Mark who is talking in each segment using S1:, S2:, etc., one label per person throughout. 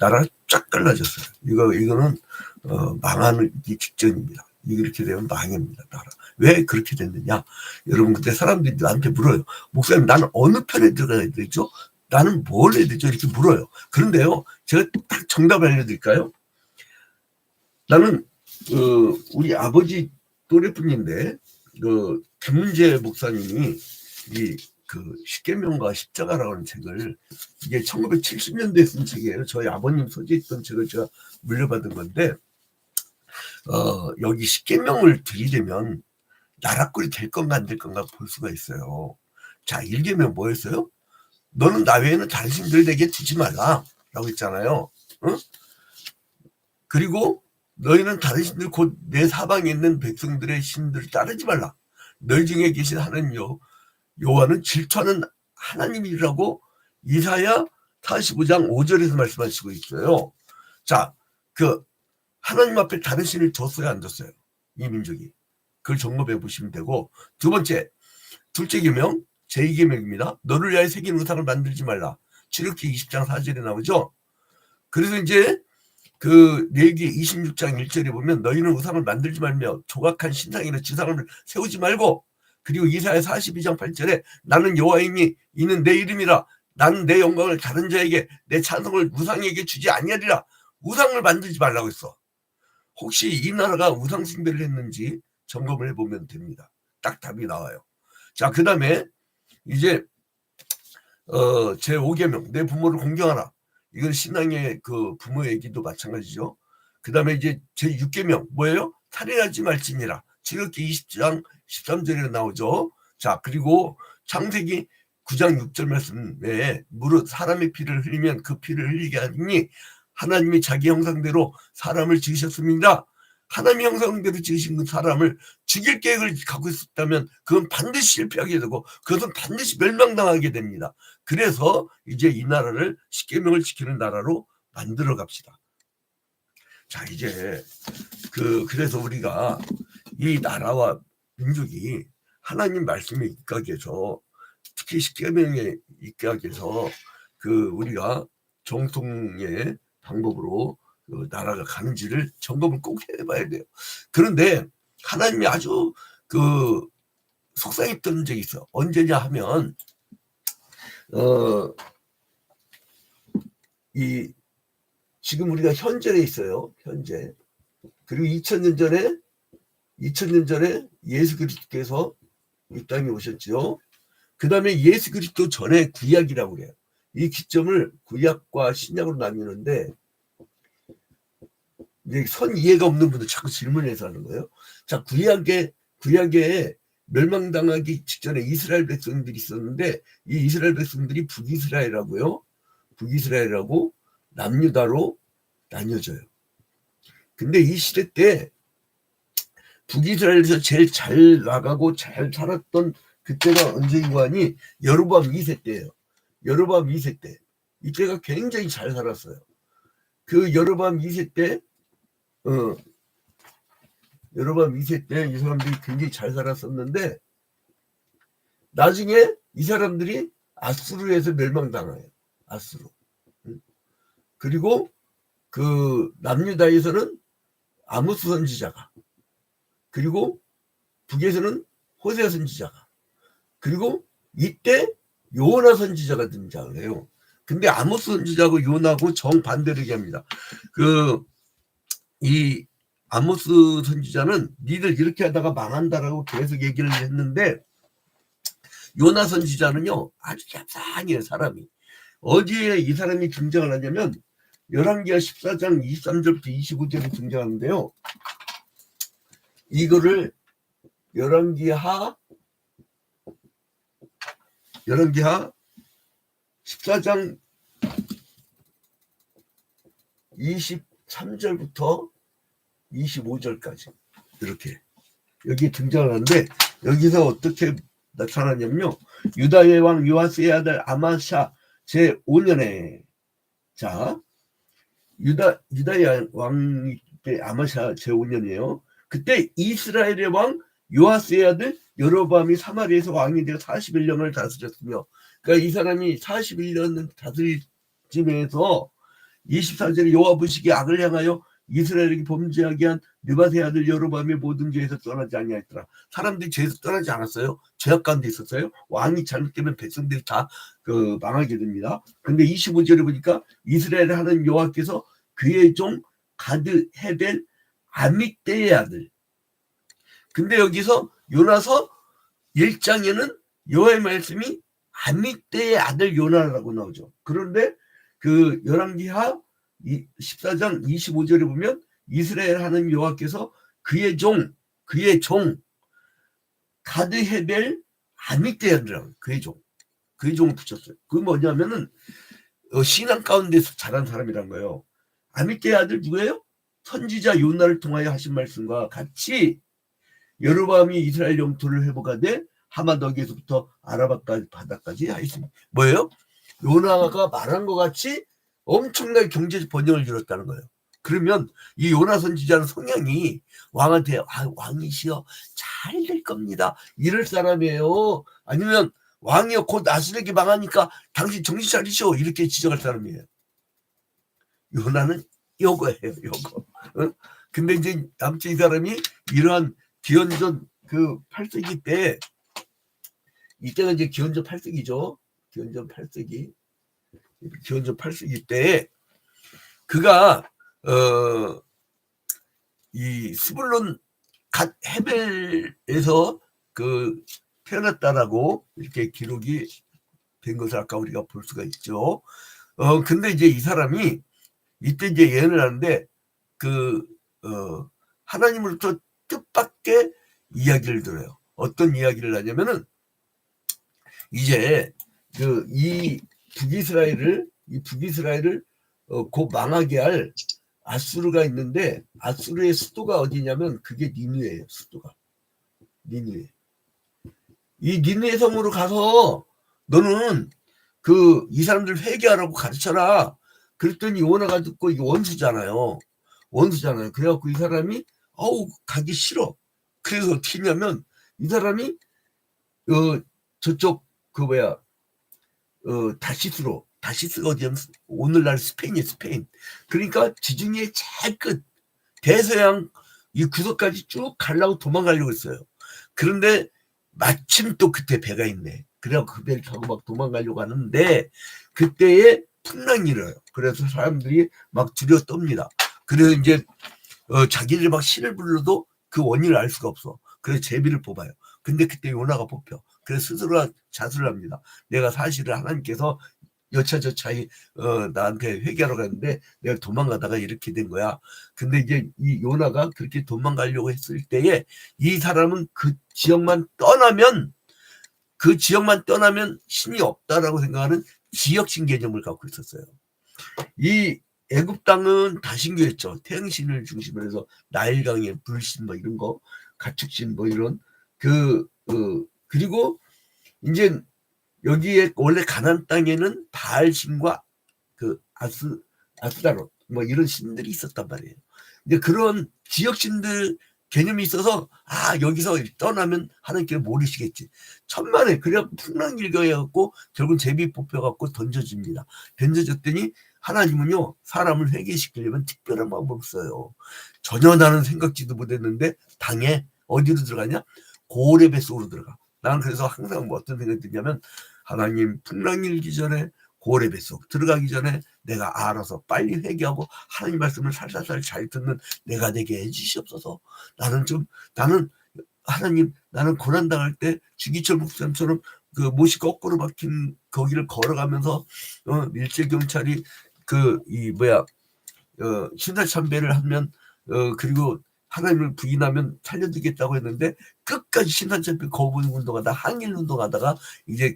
S1: 나라가 쫙 갈라졌어요. 이거는 망하기 직전입니다. 이렇게 되면 망합니다, 나라. 왜 그렇게 됐느냐? 여러분, 그때 사람들이 나한테 물어요. 목사님, 나는 어느 편에 들어가야 되죠? 나는 뭘 해야 되죠? 이렇게 물어요. 그런데요, 제가 딱 정답을 알려드릴까요? 나는 우리 아버지 또래뿐인데 김문재 목사님이 십계명과 십자가라고 하는 책을, 이게 1970년대에 쓴 책이에요. 저희 아버님 소지했던 책을 제가 물려받은 건데, 여기 십계명을 들이대면 나라꼴이 될 건가 안 될 건가 볼 수가 있어요. 자, 1계명 뭐였어요? 너는 나 외에는 다른 신들에게 두지 말라 라고 했잖아요. 응? 그리고 너희는 다른 신들, 곧 내 사방에 있는 백성들의 신들을 따르지 말라. 너희 중에 계신 하나님 여호와는 질투하는 하나님이라고 이사야 45장 5절에서 말씀하시고 있어요. 자, 하나님 앞에 다른 신을 뒀어요, 안 뒀어요? 이 민족이. 그걸 점검해 보시면 되고, 둘째 계명, 제2계명입니다. 너를 위하여 새긴 우상을 만들지 말라. 출애굽기 20장 4절에 나오죠. 그래서 이제 레위기 26장 1절에 보면 너희는 우상을 만들지 말며 조각한 신상이나 지상을 세우지 말고, 그리고 이사야 42장 8절에 나는 여호와이니 이는 내 이름이라 나는 내 영광을 다른 자에게 내 찬송을 우상에게 주지 아니하리라. 우상을 만들지 말라고 했어. 혹시 이 나라가 우상 숭배를 했는지 점검을 해보면 됩니다. 딱 답이 나와요. 자, 그 다음에 이제 제5계명 내 부모를 공경하라. 이건 신앙의 부모의 얘기도 마찬가지죠. 그 다음에 이제 제6계명 뭐예요? 살인하지 말지니라. 출애굽기 20장 13절에 나오죠. 자, 그리고 창세기 9장 6절 말씀에 무릇 사람의 피를 흘리면 그 피를 흘리게 하니 하나님이 자기 형상대로 사람을 지으셨습니다. 하나님의 형상대로 지으신 그 사람을 죽일 계획을 갖고 있었다면 그건 반드시 실패하게 되고 그것은 반드시 멸망당하게 됩니다. 그래서 이제 이 나라를 십계명을 지키는 나라로 만들어 갑시다. 자, 이제 그래서 우리가 이 나라와 민족이 하나님 말씀에 입각해서, 특히 십계명에 입각해서 우리가 정통의 방법으로 나라가 가는지를 점검을 꼭 해봐야 돼요. 그런데 하나님이 아주 속상했던 적이 있어. 언제냐 하면 지금 우리가 현재에 있어요. 현재. 그리고 2000년 전에 예수 그리스도께서 이 땅에 오셨죠. 그 다음에 예수 그리스도 전에 구약이라고 그래요. 이 기점을 구약과 신약으로 나뉘는데, 선 이해가 없는 분들 자꾸 질문해서 하는 거예요. 자, 구약에 멸망당하기 직전에 이스라엘 백성들이 있었는데, 이 이스라엘 백성들이 북이스라엘하고 남유다로 나뉘어져요. 근데 이 시대 때 북이스라엘에서 제일 잘 나가고 잘 살았던 그때가 언제인가 하니 여로보암 2세 때예요. 여로보암 2세 때. 이때가 굉장히 잘 살았어요. 여로보암 2세 때 이 사람들이 굉장히 잘 살았었는데, 나중에 이 사람들이 아수르에서 멸망당해요. 아수르. 그리고 남유다에서는 아모스 선지자가, 그리고 북에서는 호세아 선지자가, 그리고 이때 요나 선지자가 등장을 해요. 근데 아모스 선지자하고 요나하고 정반대로 얘기합니다. 이 아모스 선지자는 니들 이렇게 하다가 망한다라고 계속 얘기를 했는데, 요나 선지자는요 아주 얍상해요. 사람이 어디에 이 사람이 등장을 하냐면 열왕기하 14장 23절부터 25절에 등장하는데요. 이거를 열왕기하 14장 23절부터 25절까지 이렇게 여기 등장을 하는데, 여기서 어떻게 나타나냐면요, 유다의 왕 요아스의 아들 아마샤 제5년에, 자, 유다의 왕 때 아마샤 제5년이에요. 그때 이스라엘의 왕 요아스의 아들 여로보암이 사마리아에서 왕이 되어 41년을 다스렸으며, 그러니까 이 사람이 41년 다스리면서 24절에 여호와 보시기에 악을 향하여 이스라엘에게 범죄하게 한 느밧의 아들 여로보암의 모든 죄에서 떠나지 아니하였더라. 사람들이 죄에서 떠나지 않았어요. 죄악 가운데 있었어요. 왕이 잘못되면 백성들이 다 망하게 됩니다. 근데 25절에 보니까 이스라엘 하나님 여호와께서 그의 종 가드 헤벨 아믹대의 아들. 근데 여기서 요나서 1장에는 여호와의 말씀이 아믹대의 아들 요나라고 나오죠. 그런데 그 열왕기하 14장 25절에 보면 이스라엘 하나님 여호와께서 그의 종 가드 헤벨 아믹대의 아들이라고, 그의 종을 붙였어요. 그게 뭐냐면은 신앙 가운데서 자란 사람이란 거예요. 아믹대의 아들 누구예요? 선지자 요나를 통하여 하신 말씀과 같이 여로보암이 이스라엘 영토를 회복하되 하마더기에서부터 아라바 바다까지 하였습니다. 뭐예요? 요나가 말한 것 같이 엄청나게 경제적 번영을 이뤘다는 거예요. 그러면 이 요나 선지자는 성향이 왕한테 왕이시여 잘 될 겁니다 이럴 사람이에요? 아니면 왕이여 곧 아수르에게 망하니까 당신 정신 차리시오 이렇게 지적할 사람이에요? 요나는 요거예요, 요거. 근데 이제 아무튼 이 사람이 이러한 기원전 8세기 때, 이때가 이제 기원전 8세기죠. 기원전 8세기 때 그가 이 스불론 갓 헤벨에서 태어났다라고 이렇게 기록이 된 것을 아까 우리가 볼 수가 있죠. 근데 이제 이 사람이 이때 이제 예언을 하는데 하나님으로부터 뜻밖의 이야기를 들어요. 어떤 이야기를 하냐면은 이제 이 북이스라엘을 곧 망하게 할 아수르가 있는데, 아수르의 수도가 어디냐면 그게 니느웨예요. 수도가 니느웨. 이 니느웨 성으로 가서 너는 이 사람들 회개하라고 가르쳐라. 그랬더니 요나가 듣고, 이게 원수잖아요. 그래갖고 이 사람이 가기 싫어. 그래서 어떻게 했냐면 이 사람이 저쪽 다시스가 어디냐면 오늘날 스페인이에요. 스페인. 그러니까 지중해 제일 끝 대서양 이 구석까지 쭉 가려고 도망가려고 했어요. 그런데 마침 또 그때 배가 있네. 그래갖고 그 배를 타고 막 도망가려고 하는데 그때에 풍랑이 일어요. 그래서 사람들이 막 두려워 떱니다. 그래서 이제 자기들이 막 신을 불러도 그 원인을 알 수가 없어. 그래서 제비를 뽑아요. 근데 그때 요나가 뽑혀. 그래서 스스로가 자수를 합니다. 내가 사실은 하나님께서 여차저차 나한테 회개하러 갔는데 내가 도망가다가 이렇게 된 거야. 근데 이제 이 요나가 그렇게 도망가려고 했을 때에 이 사람은 그 지역만 떠나면 신이 없다라고 생각하는 지역신 개념을 갖고 있었어요. 이 애굽 땅은 다신교였죠. 태양신을 중심으로 해서 나일강의 불신 뭐 이런 거, 가축신 뭐 이런 그리고 이제 여기에 원래 가나안 땅에는 바알신과 아스다롯 뭐 이런 신들이 있었단 말이에요. 근데 그런 지역신들 개념이 있어서 여기서 떠나면 하나님께 모르시겠지. 천만에 그래 풍랑 일거해갖고 결국 제비 뽑혀갖고 던져집니다. 던져졌더니 하나님은요 사람을 회개시키려면 특별한 방법을 써요. 전혀 나는 생각지도 못했는데 당에 어디로 들어가냐? 고레 뱃속으로 들어가. 나는 그래서 항상 어떤 생각이 드냐면 하나님 풍랑 일기 전에 고레 뱃속 들어가기 전에 내가 알아서 빨리 회개하고 하나님 말씀을 살살살 잘 듣는 내가 되게 해주시옵소서. 나는 하나님 나는 고난당할 때 주기철 목사님처럼 못이 거꾸로 박힌 거기를 걸어가면서 밀제경찰이 신사참배를 하면 그리고 하나님을 부인하면 살려주겠다고 했는데 끝까지 신사참배 거부 운동하다 항일 운동하다가 이제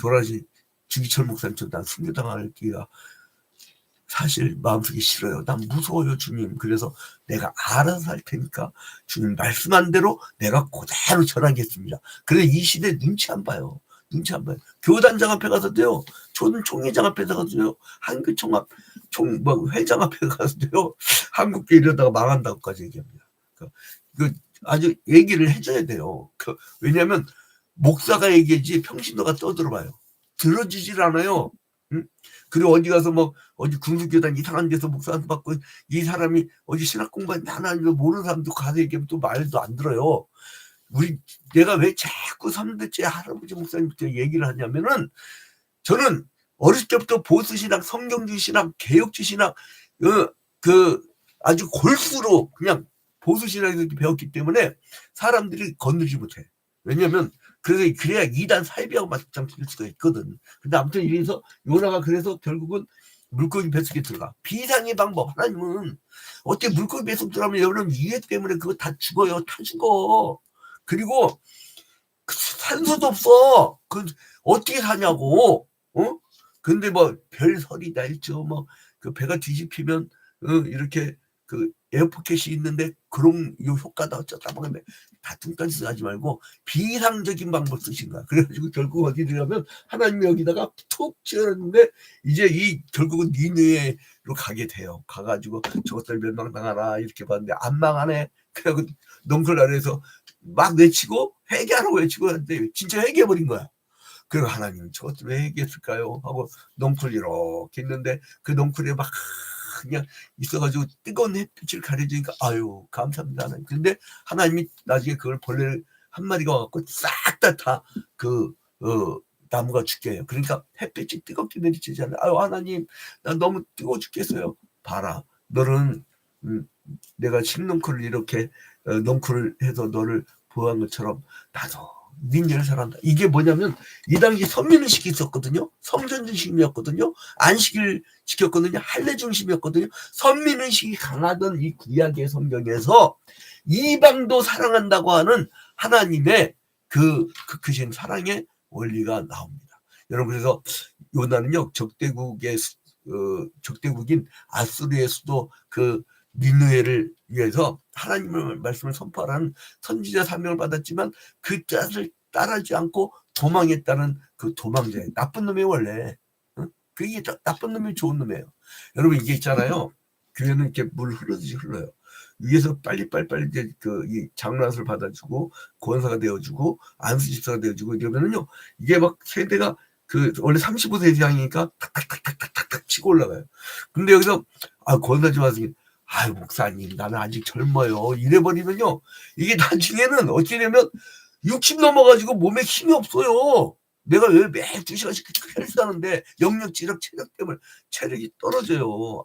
S1: 돌아가신 주기철 목사님처럼 난 순교당할 기가 사실 마음속에 싫어요. 난 무서워요 주님. 그래서 내가 알아서 할 테니까 주님 말씀한 대로 내가 그대로 전하겠습니다. 그래서 이 시대 눈치 안 봐요. 교단장 앞에 가서도요. 총회장 앞에 가서도요. 한교총합 회장 앞에 가서도요. 한국교 이러다가 망한다고까지 얘기합니다. 아주 얘기를 해줘야 돼요. 왜냐하면 목사가 얘기하지 평신도가 떠들어봐요. 들어주질 않아요. 응? 그리고 어디 가서 뭐 어디 군수교단 이상한 데서 목사한테 받고 이 사람이 어디 신학 공부한 하나님을 모르는 사람도 가서 얘기하면 또 말도 안 들어요. 내가 왜 자꾸 3대째 할아버지 목사님부터 얘기를 하냐면은 저는 어렸을 때부터 보수신학, 성경주의 신학, 개혁주의 신학, 그 아주 골수로 그냥 보수신학에서 배웠기 때문에 사람들이 건들지 못해. 왜냐면 그래야 이단 사이비하고 맞짱 뜰 수가 있거든. 근데 아무튼 이래서 요나가 그래서 결국은 물고기 뱃속에 들어가. 비상의 방법. 하나님은 어떻게 물고기 뱃속 들어가면 여러분 유해 때문에 그거 다 죽어요. 다 죽어. 그리고 산소도 없어. 어떻게 사냐고. 근데 뭐 별설이 다 있죠. 뭐 그 배가 뒤집히면 이렇게 그 에어포켓이 있는데 그런 요 효과다 어쩌다 뭐 근데 다툼까지 하지 말고 비상적인 방법 쓰신 거야. 그래가지고 결국 어디 들어가면 하나님이 여기다가 툭 치었는데 이제 결국은 니느웨로 가게 돼요. 가가지고 저것들 멸망당하나 이렇게 봤는데 안 망하네. 그래갖고 넝클 아래에서 막 외치고 회개하라고 외치고 하는데 진짜 회개해버린 거야. 그리고 하나님 저것들 왜 얘기했을까요? 하고 넝쿨 이렇게 있는데 그 넝쿨에 막 그냥 있어가지고 뜨거운 햇빛을 가려주니까 아유 감사합니다 하나님. 근데 하나님이 나중에 그걸 벌레 한 마리가 와갖고 싹 다 나무가 죽게 해요. 그러니까 햇빛이 뜨겁게 내리치잖아요. 아유 하나님 나 너무 뜨거워 죽겠어요. 봐라 너는 내가 식넝쿨을 이렇게 넝쿨을 해서 너를 보호한 것처럼 나도 민족을 사랑한다. 이게 뭐냐면 이 당시 선민의식이 있었거든요. 성전 중심이었거든요. 안식일 지켰거든요. 할례 중심이었거든요. 선민의식이 강하던 이 구약의 성경에서 이방도 사랑한다고 하는 하나님의 그 크신 사랑의 원리가 나옵니다. 여러분 그래서 요나는요 적대국인 아수르의 수도 그 니느웨를 위해서 하나님의 말씀을 선포하라는 선지자 사명을 받았지만 그 뜻을 따르지 않고 도망했다는 그 도망자예요. 나쁜 놈이 원래. 그게 나쁜 놈이 좋은 놈이에요. 여러분 이게 있잖아요. 교회는 이렇게 물 흐르듯이 흘러요. 위에서 빨리 이제 이 장로한수를 받아주고 권사가 되어주고 안수집사가 되어주고 이러면은요 이게 막 세대가 원래 35세 이상이니까 탁탁탁탁탁탁 치고 올라가요. 근데 여기서 권사 좀 하세요. 아유 목사님 나는 아직 젊어요 이래버리면요 이게 나중에는 어찌 되면 60 넘어가지고 몸에 힘이 없어요. 내가 왜 매일 2시간씩 헬스하는데 영역 지력 체력 때문에 체력이 떨어져요.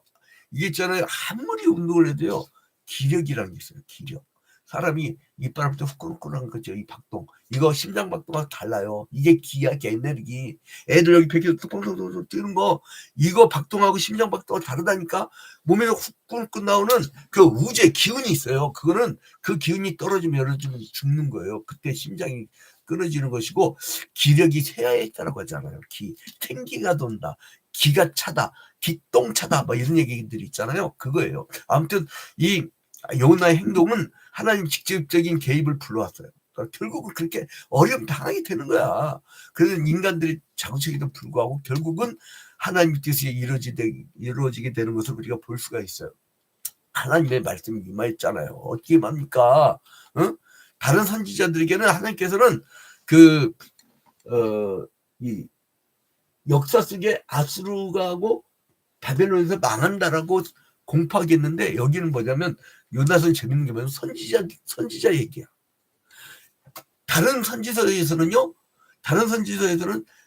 S1: 이게 있잖아요 아무리 운동을 해도요 기력이라는 게 있어요. 기력. 사람이 이빨부터 후끈후끈한 거죠. 이 박동. 이거 심장 박동하고 달라요. 이게 기야, 에너지. 애들 여기 100kg tuktuktuk 뛰는 거 이거 박동하고 심장 박동하고 다르다니까. 몸에서 후끈후끈 나오는 그 우주의 기운이 있어요. 그거는 그 기운이 떨어지면 열어주면 죽는 거예요. 그때 심장이 끊어지는 것이고 기력이 쇠하에 있다라고 하잖아요. 생기가 돈다. 기가 차다. 기똥차다. 뭐 이런 얘기들이 있잖아요. 그거예요. 아무튼 이 요나의 행동은 하나님 직접적인 개입을 불러왔어요. 그러니까 결국은 그렇게 어려움 당하게 되는 거야. 그래서 인간들이 자구책에도 불구하고 결국은 하나님 뜻이 이루어지게 되는 것을 우리가 볼 수가 있어요. 하나님의 말씀이 임하였잖아요. 어떻게 합니까? 다른 선지자들에게는 하나님께서는 이 역사 속에 아수르가하고 바벨론에서 망한다라고 공포하겠는데 여기는 뭐냐면 요나서는 재밌는 게 뭐냐면 선지자 얘기야. 다른 선지서에서는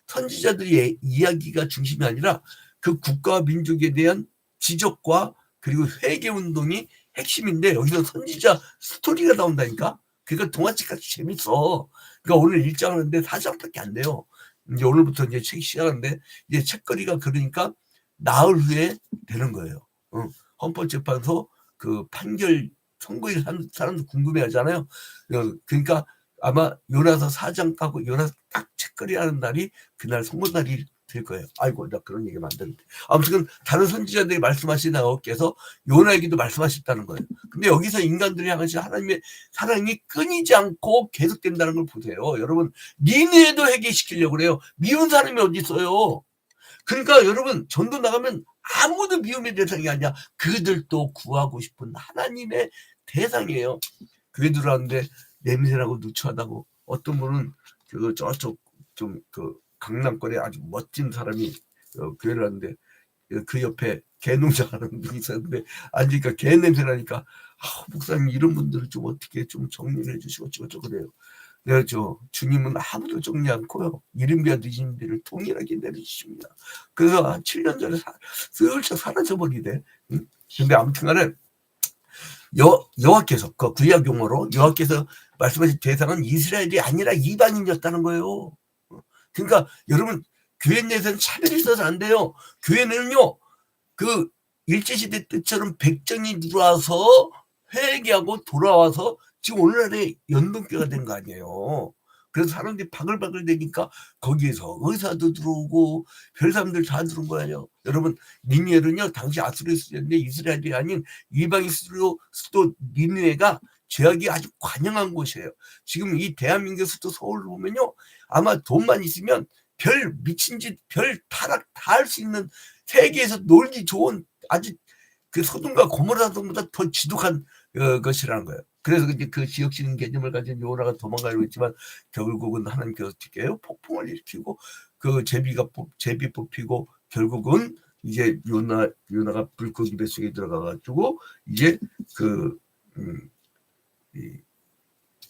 S1: 선지자들의 이야기가 중심이 아니라 그 국가와 민족에 대한 지적과 그리고 회개운동이 핵심인데 여기서 선지자 스토리가 나온다니까. 그러니까 동화책같이 재밌어. 그러니까 오늘 1장 하는데 4장밖에 안 돼요. 이제 오늘부터 이제 책이 시작하는데 이제 책거리가 그러니까 나흘 후에 되는 거예요. 헌법재판소 그 판결 선고일 사람도 궁금해하잖아요. 그러니까 아마 요나서 4장 까고 요나서 딱 책거리 하는 날이 그날 선고 날이 될 거예요. 아이고 나 그런 얘기 만드는데 아무튼 다른 선지자들이 말씀하신 나오께서 요나에게도 말씀하셨다는 거예요. 근데 여기서 인간들이 향하신 하나님의 사랑이 끊이지 않고 계속된다는 걸 보세요. 여러분 니느웨도 회개시키려고 그래요. 미운 사람이 어디 있어요. 그러니까 여러분 전도 나가면 아무도 미움의 대상이 아니야. 그들도 구하고 싶은 하나님의 대상이에요. 교회 들어왔는데 냄새나고 누추하다고 어떤 분은 저쪽 좀 강남권에 아주 멋진 사람이 교회를 하는데 그 옆에 개 농장하는 분이 있었는데 앉으니까 개 냄새 나니까 목사님 이런 분들을 좀 어떻게 좀 정리를 해주시고 어쩌고 그래요. 내가 주님은 아무도 정리 않고요. 이른비와 늦은비를 동일하게 내려주십니다. 그래서 한 7년 전에 슬쩍 사라져버리대. 응? 근데 아무튼간에 여호와께서 그 구약 용어로 여호와께서 말씀하신 대상은 이스라엘이 아니라 이방인이었다는 거예요. 그러니까 여러분 교회 내에서는 차별이 있어서 안 돼요. 교회는요 그 일제시대 때처럼 백정이 들어와서 회개하고 돌아와서 지금 오늘날의 연동교가 된 거 아니에요. 그래서 사람들이 바글바글 되니까 거기에서 의사도 들어오고 별 사람들 다 들어온 거예요. 여러분 니느웨는요 당시 아수르 수도인데 이스라엘이 아닌 이방인 수도 니느웨가 죄악이 아주 관영한 곳이에요. 지금 이 대한민국 수도 서울을 보면요 아마 돈만 있으면 별 미친 짓 별 타락 다 할 수 있는 세계에서 놀기 좋은 아주 그 소돔과 고모라보다 더 지독한 것이라는 거예요. 그래서 이제 그 지역신 개념을 가진 요나가 도망가려고 했지만 결국은 하나님께서 어떻게 해요? 폭풍을 일으키고 그 제비 뽑히고 결국은 이제 요나가 불고기 뱃속에 들어가가지고 이제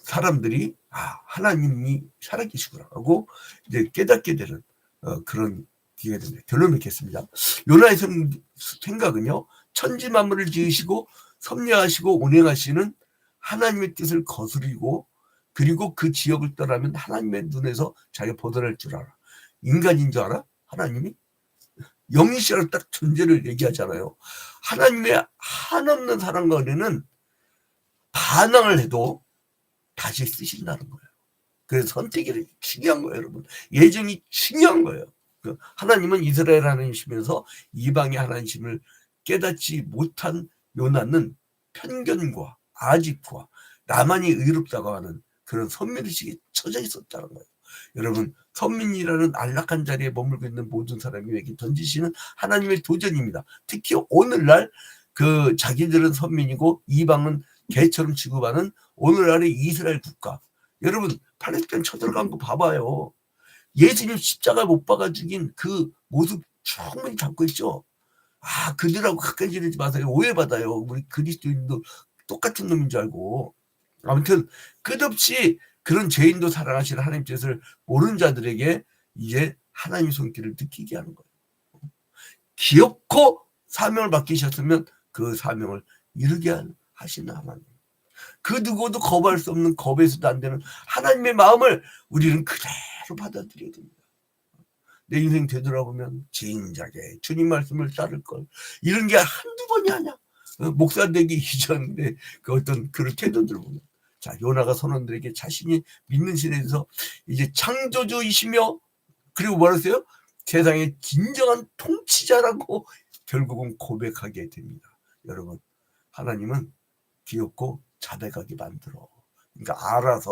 S1: 사람들이 하나님이 살아계시구나 하고 이제 깨닫게 되는 그런 기회가 됩니다. 결론 맺겠습니다. 요나의 생각은요. 천지 만물을 지으시고 섭리하시고 운행하시는 하나님의 뜻을 거스르고 그리고 그 지역을 떠나면 하나님의 눈에서 자기가 벗어날 줄 알아. 인간인 줄 알아? 하나님이? 영이시라는 딱 존재를 얘기하잖아요. 하나님의 한없는 사랑과 은혜는 반항을 해도 다시 쓰신다는 거예요. 그래서 선택이 중요한 거예요, 여러분. 예정이 중요한 거예요. 하나님은 이스라엘 하나님이시면서 이방의 하나님을 깨닫지 못한 요나는 편견과 아집과 나만이 의롭다고 하는 그런 선민의식에 처져 있었다는 거예요. 여러분 선민이라는 안락한 자리에 머물고 있는 모든 사람에게 던지시는 하나님의 도전입니다. 특히 오늘날 그 자기들은 선민이고 이방은 개처럼 취급하는 오늘날의 이스라엘 국가. 여러분 팔레스타인 쳐들어간 거 봐봐요. 예수님 십자가 못 박아 죽인 그 모습 충분히 담고 있죠. 그들하고 가까이 지내지 마세요. 오해받아요. 우리 그리스도인도 똑같은 놈인 줄 알고. 아무튼 끝없이 그런 죄인도 사랑하시는 하나님 뜻을 모르는 자들에게 이제 하나님의 손길을 느끼게 하는 거예요. 기업코 사명을 맡기셨으면 그 사명을 이루게 하시는 하나님. 그 누구도 거부할 수 없는 겁에서도 안 되는 하나님의 마음을 우리는 그대로 받아들여야 됩니다. 내 인생 되돌아보면 진작에 주님 말씀을 따를 걸. 이런 게 한두 번이 아니야. 목사 되기 이전에 그 어떤 그런 태도들 보면. 자, 요나가 선원들에게 자신이 믿는 신에 대해서 이제 창조주이시며 그리고 뭐랬어요? 세상의 진정한 통치자라고 결국은 고백하게 됩니다. 여러분, 하나님은 귀엽고 자백하게 만들어. 그러니까 알아서